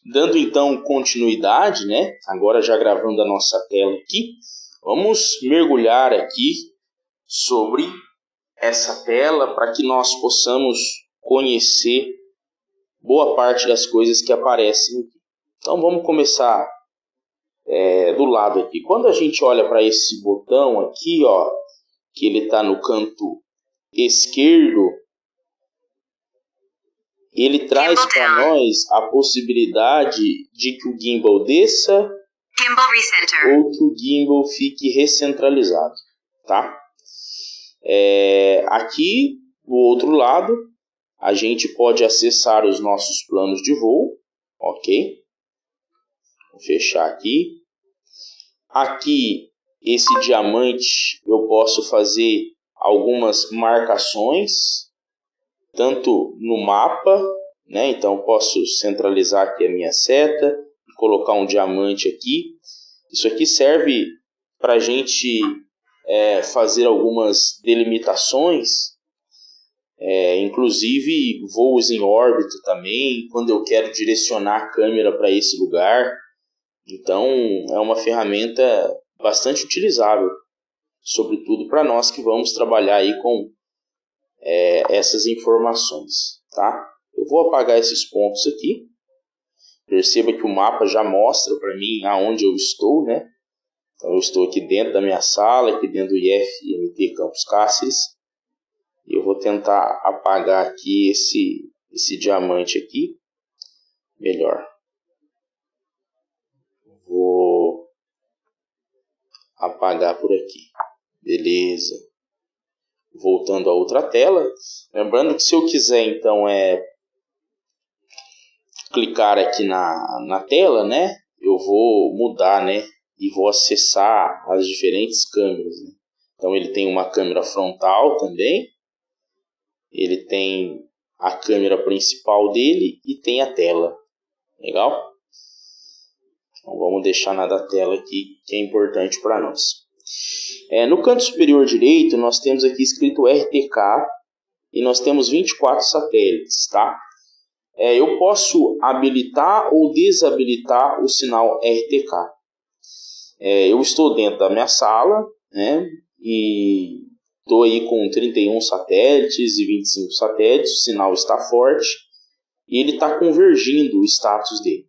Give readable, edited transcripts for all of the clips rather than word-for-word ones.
Dando então continuidade, né? Agora já gravando a nossa tela aqui, vamos mergulhar aqui sobre essa tela para que nós possamos conhecer boa parte das coisas que aparecem aqui. Então vamos começar do lado aqui. Quando a gente olha para esse botão aqui, ó, que ele está no canto esquerdo, ele traz para nós a possibilidade de que o gimbal desça ou que o gimbal fique recentralizado, tá? Aqui, do outro lado, a gente pode acessar os nossos planos de voo, ok? Vou fechar aqui. Aqui, esse diamante, eu posso fazer algumas marcações, tanto no mapa, né? Então posso centralizar aqui a minha seta e colocar um diamante aqui. Isso aqui serve para a gente fazer algumas delimitações, inclusive voos em órbita também, quando eu quero direcionar a câmera para esse lugar. Então é uma ferramenta bastante utilizável, sobretudo para nós que vamos trabalhar aí com essas informações, tá? Eu vou apagar esses pontos aqui. Perceba que o mapa já mostra para mim aonde eu estou, né? Então eu estou aqui dentro da minha sala, aqui dentro do IFMT Campus Cáceres. E eu vou tentar apagar aqui esse diamante aqui. Melhor. Vou apagar por aqui. Beleza. Voltando a outra tela. Lembrando que se eu quiser, então, clicar aqui na tela, né? Eu vou mudar, né? E vou acessar as diferentes câmeras, né? Então ele tem uma câmera frontal também. Ele tem a câmera principal dele e tem a tela. Legal? Então vamos deixar na da tela aqui, que é importante para nós. No canto superior direito, nós temos aqui escrito RTK e nós temos 24 satélites, tá? Eu posso habilitar ou desabilitar o sinal RTK. Eu estou dentro da minha sala, né? E estou aí com 31 satélites e 25 satélites, o sinal está forte e ele está convergindo o status dele.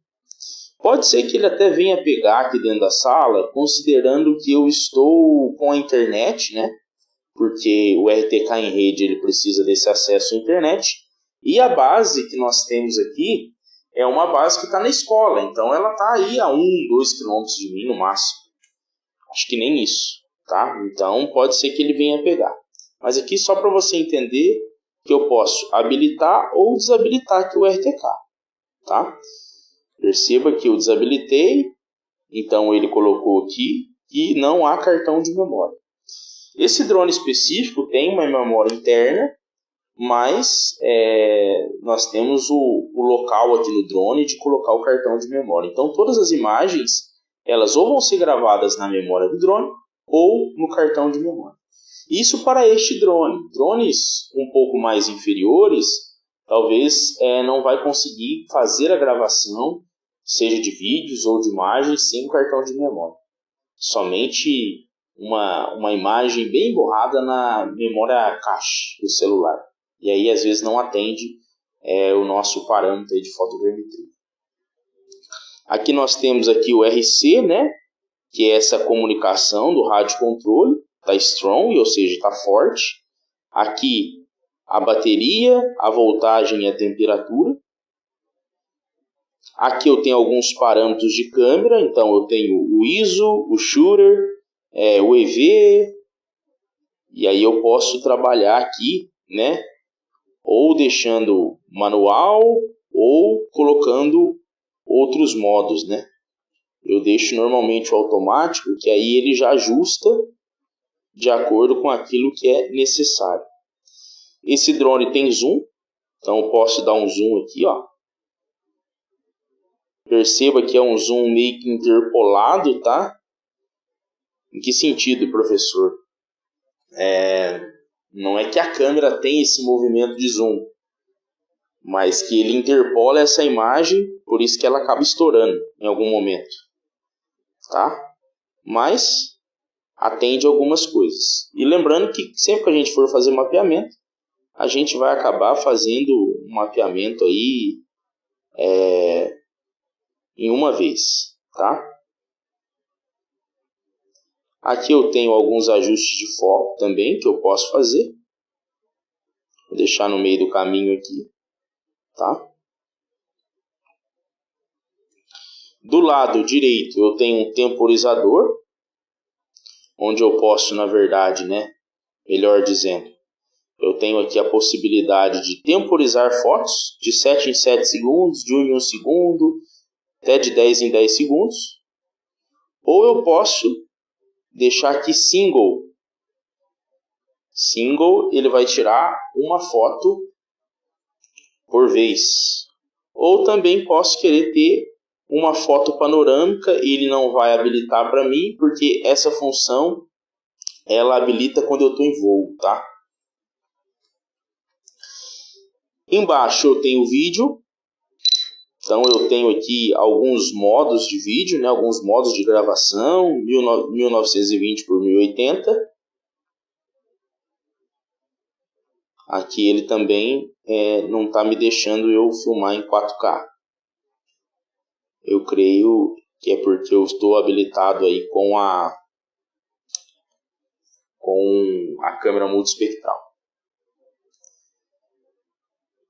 Pode ser que ele até venha pegar aqui dentro da sala, considerando que eu estou com a internet, né? Porque o RTK em rede ele precisa desse acesso à internet. E a base que nós temos aqui é uma base que está na escola. Então ela está aí a 1, 2 quilômetros de mim no máximo. Acho que nem isso, tá? Então pode ser que ele venha pegar. Mas aqui só para você entender que eu posso habilitar ou desabilitar aqui o RTK, tá? Perceba que eu desabilitei, então ele colocou aqui que não há cartão de memória. Esse drone específico tem uma memória interna, mas nós temos o local aqui no drone de colocar o cartão de memória. Então todas as imagens, elas ou vão ser gravadas na memória do drone ou no cartão de memória. Isso para este drone. Drones um pouco mais inferiores, talvez não vai conseguir fazer a gravação, seja de vídeos ou de imagens, sem o cartão de memória. Somente uma imagem bem borrada na memória cache do celular. E aí, às vezes, não atende o nosso parâmetro de fotogrametria. Aqui nós temos aqui o RC, né? Que é essa comunicação do rádio controle. Está strong, ou seja, está forte. Aqui a bateria, a voltagem e a temperatura. Aqui eu tenho alguns parâmetros de câmera, então eu tenho o ISO, o Shooter, o EV, e aí eu posso trabalhar aqui, né? Ou deixando manual, ou colocando outros modos, né? Eu deixo normalmente o automático, que aí ele já ajusta de acordo com aquilo que é necessário. Esse drone tem zoom, então eu posso dar um zoom aqui, ó. Perceba que é um zoom meio que interpolado, tá? Em que sentido, professor? Não é que a câmera tem esse movimento de zoom, mas que ele interpola essa imagem, por isso que ela acaba estourando em algum momento, tá? Mas atende algumas coisas. E lembrando que sempre que a gente for fazer mapeamento, a gente vai acabar fazendo um mapeamento aí em uma vez, tá? Aqui eu tenho alguns ajustes de foco também que eu posso fazer. Vou deixar no meio do caminho aqui, tá? Do lado direito eu tenho um temporizador, onde eu posso, na verdade, né, melhor dizendo, eu tenho aqui a possibilidade de temporizar fotos de 7 em 7 segundos, de 1 em 1 segundo, até de 10 em 10 segundos. Ou eu posso deixar aqui single. Single, ele vai tirar uma foto por vez. Ou também posso querer ter uma foto panorâmica e ele não vai habilitar para mim, porque essa função ela habilita quando eu estou em voo, tá? Embaixo eu tenho vídeo. Então eu tenho aqui alguns modos de vídeo, né? Alguns modos de gravação, 1920 por 1080. Aqui ele também não está me deixando eu filmar em 4K. Eu creio que é porque eu estou habilitado aí com a câmera multispectral.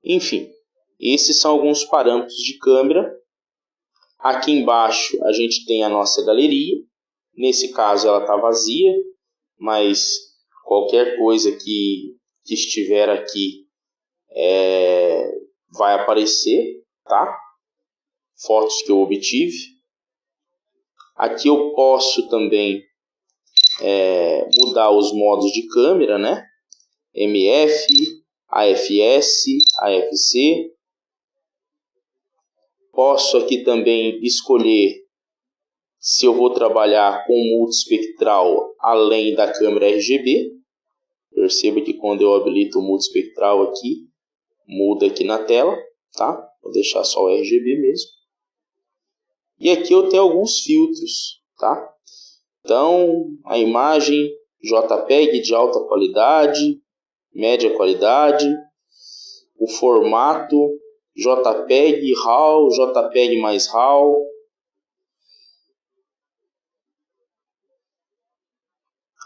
Enfim, esses são alguns parâmetros de câmera. Aqui embaixo a gente tem a nossa galeria. Nesse caso ela está vazia, mas qualquer coisa que estiver aqui vai aparecer, tá? Fotos que eu obtive. Aqui eu posso também mudar os modos de câmera, né? MF, AFS, AFC. Posso aqui também escolher se eu vou trabalhar com multispectral além da câmera RGB. Perceba que quando eu habilito o multispectral aqui, muda aqui na tela, tá? Vou deixar só o RGB mesmo. E aqui eu tenho alguns filtros, tá? Então, a imagem JPEG de alta qualidade, média qualidade, o formato JPEG, RAW, JPEG mais RAW.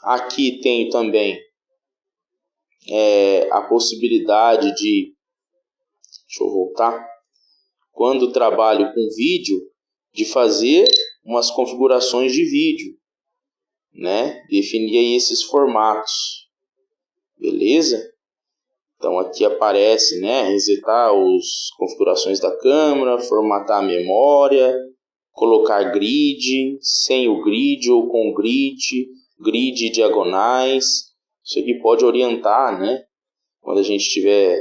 Aqui tem também a possibilidade de, deixa eu voltar, quando trabalho com vídeo, de fazer umas configurações de vídeo, né? Definir aí esses formatos, beleza? Então aqui aparece, né, resetar as configurações da câmera, formatar a memória, colocar grid, sem o grid ou com grid, grid diagonais. Isso aqui pode orientar, né, quando a gente estiver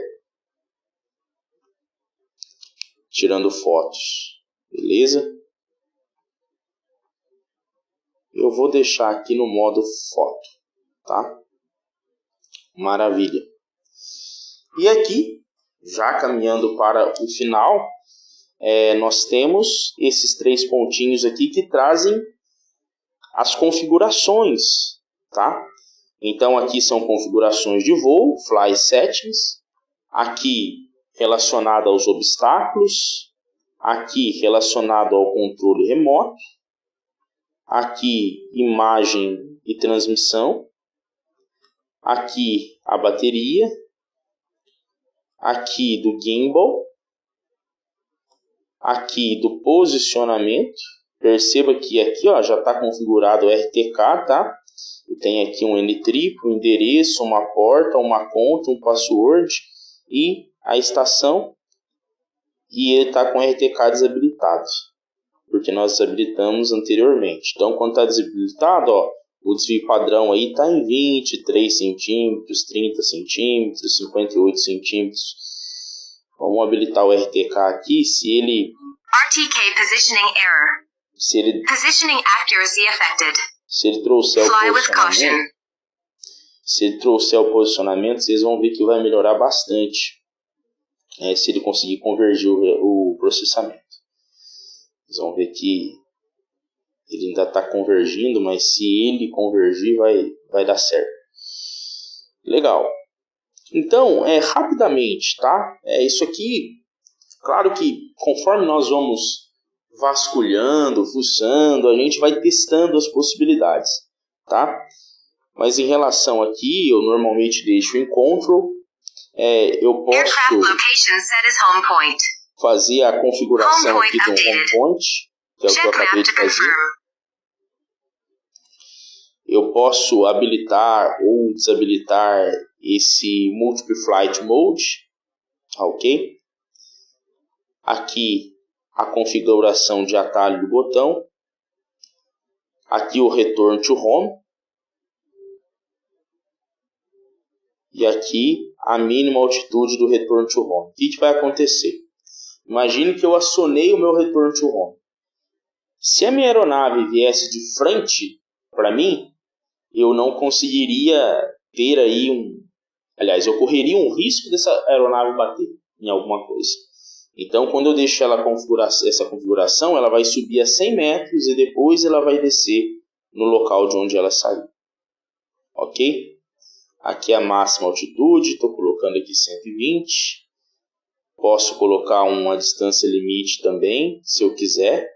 tirando fotos, beleza? Eu vou deixar aqui no modo foto, tá? Maravilha. E aqui, já caminhando para o final, nós temos esses 3 pontinhos aqui que trazem as configurações, tá? Então aqui são configurações de voo, Fly Settings, aqui relacionado aos obstáculos, aqui relacionado ao controle remoto, aqui imagem e transmissão, aqui a bateria, aqui do gimbal, aqui do posicionamento. Perceba que aqui ó, já está configurado o RTK, tá? Eu tenho aqui um N-trip, um endereço, uma porta, uma conta, um password e a estação. E ele está com o RTK desabilitado, porque nós desabilitamos anteriormente. Então, quando está desabilitado, ó, o desvio padrão aí está em 23 centímetros, 30 centímetros, 58 centímetros. Vamos habilitar o RTK aqui. Se ele positioning error. Positioning accuracy affected. Se ele trouxer o posicionamento, vocês vão ver que vai melhorar bastante se ele conseguir convergir o processamento. Vocês vão ver que ele ainda está convergindo, mas se ele convergir vai dar certo. Legal. Então, rapidamente, tá? Isso aqui, claro que conforme nós vamos vasculhando, fuçando, a gente vai testando as possibilidades, tá? Mas em relação aqui, eu normalmente deixo em control. Eu posso fazer a configuração aqui do home point, que é o que eu acabei de fazer. Eu posso habilitar ou desabilitar esse Multiple Flight Mode, ok? Aqui a configuração de atalho do botão. Aqui o Return to Home. E aqui a mínima altitude do Return to Home. O que vai acontecer? Imagine que eu acionei o meu Return to Home. Se a minha aeronave viesse de frente para mim, eu não conseguiria ter aí Aliás, eu correria um risco dessa aeronave bater em alguma coisa. Então, quando eu deixo essa configuração, ela vai subir a 100 metros e depois ela vai descer no local de onde ela saiu. Ok? Aqui é a máxima altitude, estou colocando aqui 120. Posso colocar uma distância limite também, se eu quiser.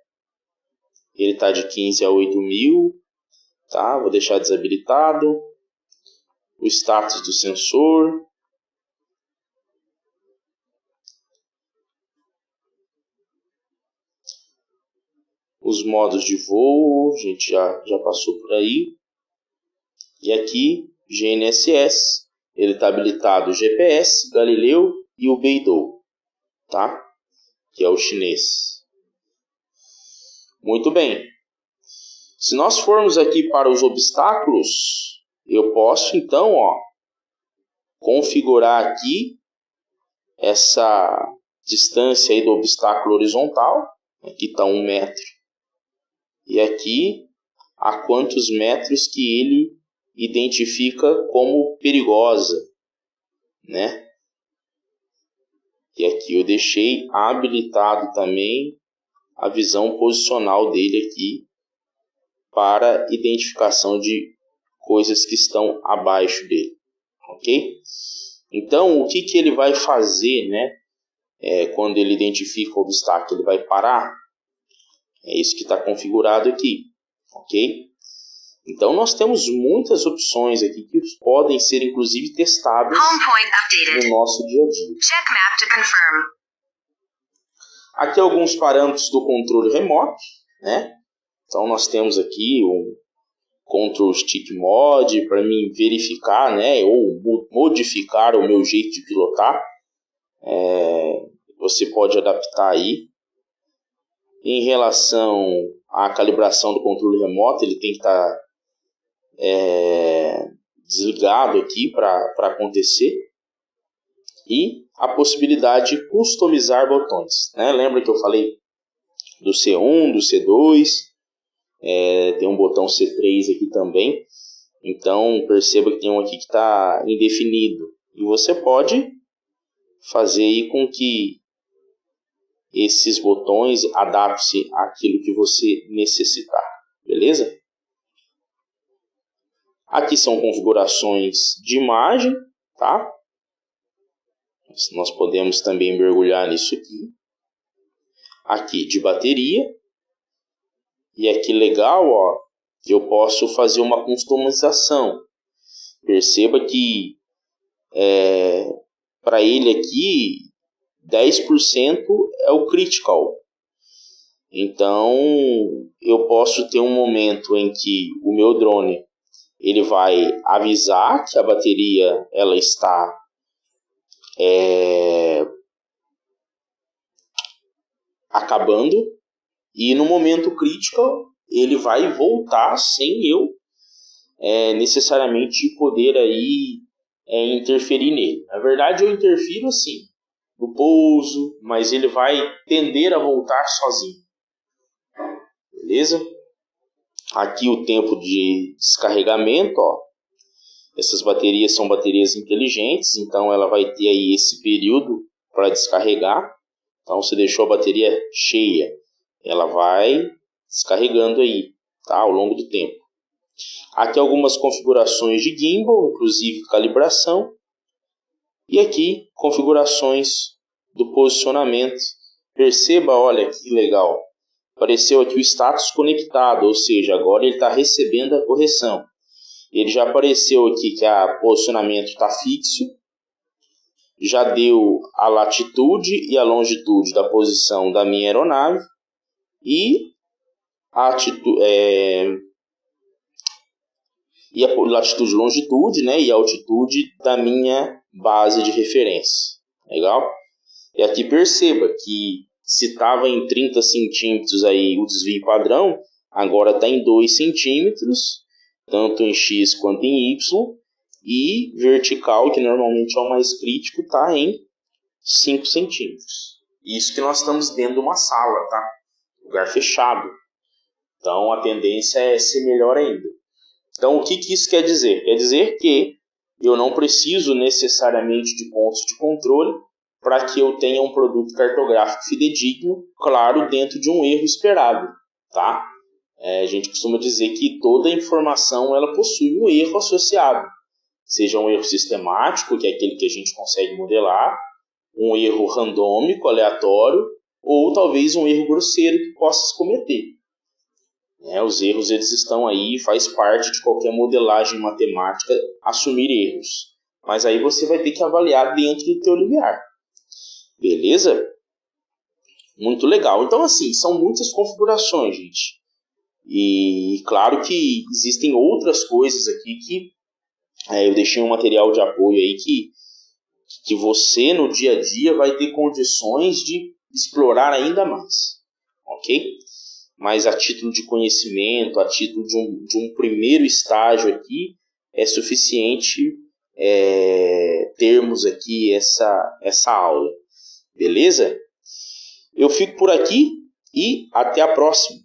Ele está de 15 a 8.000. Tá? Vou deixar desabilitado. O status do sensor. Os modos de voo, a gente já passou por aí. E aqui, GNSS, ele está habilitado o GPS, Galileu e o Beidou, tá? Que é o chinês. Muito bem. Se nós formos aqui para os obstáculos, eu posso então configurar aqui essa distância aí do obstáculo horizontal. Aqui está 1 metro. E aqui a quantos metros que ele identifica como perigosa, né? E aqui eu deixei habilitado também a visão posicional dele aqui para identificação de coisas que estão abaixo dele, ok? Então, o que ele vai fazer, né? Quando ele identifica o obstáculo, ele vai parar. É isso que está configurado aqui, ok? Então, nós temos muitas opções aqui que podem ser, inclusive, testadas no nosso dia a dia. Check map to confirm. Aqui alguns parâmetros do controle remoto, né? Então, nós temos aqui o Control Stick Mod para mim verificar, né? Ou modificar o meu jeito de pilotar. Você pode adaptar aí. Em relação à calibração do controle remoto, ele tem que estar desligado aqui para acontecer. E a possibilidade de customizar botões, né? Lembra que eu falei do C1, do C2, tem um botão C3 aqui também. Então perceba que tem um aqui que está indefinido. E você pode fazer aí com que esses botões adaptem-se àquilo que você necessitar. Beleza? Aqui são configurações de imagem, tá? Nós podemos também mergulhar nisso aqui. Aqui de bateria. E aqui legal, eu posso fazer uma customização. Perceba que para ele aqui 10% é o critical. Então eu posso ter um momento em que o meu drone ele vai avisar que a bateria ela está acabando, e no momento crítico ele vai voltar sem eu necessariamente poder aí interferir nele. Na verdade eu interfiro assim no pouso, mas ele vai tender a voltar sozinho. Beleza? Aqui o tempo de descarregamento, essas baterias são baterias inteligentes, então ela vai ter aí esse período para descarregar. Então, você deixou a bateria cheia, ela vai descarregando aí, tá? Ao longo do tempo. Aqui algumas configurações de gimbal, inclusive calibração. E aqui configurações do posicionamento. Perceba, olha que legal. Apareceu aqui o status conectado, ou seja, agora ele está recebendo a correção. Ele já apareceu aqui que o posicionamento está fixo. Já deu a latitude e a longitude da posição da minha aeronave. E a latitude e longitude, né, e a altitude da minha base de referência. Legal? E aqui perceba que se estava em 30 centímetros aí o desvio padrão, agora está em 2 centímetros, tanto em X quanto em Y, e vertical, que normalmente é o mais crítico, está em 5 centímetros. Isso que nós estamos dentro de uma sala, tá? Lugar fechado. Então a tendência é ser melhor ainda. Então o que isso quer dizer? Quer dizer que eu não preciso necessariamente de pontos de controle para que eu tenha um produto cartográfico fidedigno, claro, dentro de um erro esperado, tá? A gente costuma dizer que toda informação ela possui um erro associado, seja um erro sistemático, que é aquele que a gente consegue modelar, um erro randômico, aleatório, ou talvez um erro grosseiro que possa se cometer. Os erros eles estão aí, faz parte de qualquer modelagem matemática assumir erros. Mas aí você vai ter que avaliar dentro do teu limiar. Beleza? Muito legal. Então, assim, são muitas configurações, gente. E claro que existem outras coisas aqui que eu deixei um material de apoio aí que você no dia a dia vai ter condições de explorar ainda mais. Ok? Mas a título de conhecimento, a título de um primeiro estágio aqui, é suficiente termos aqui essa aula. Beleza? Eu fico por aqui e até a próxima.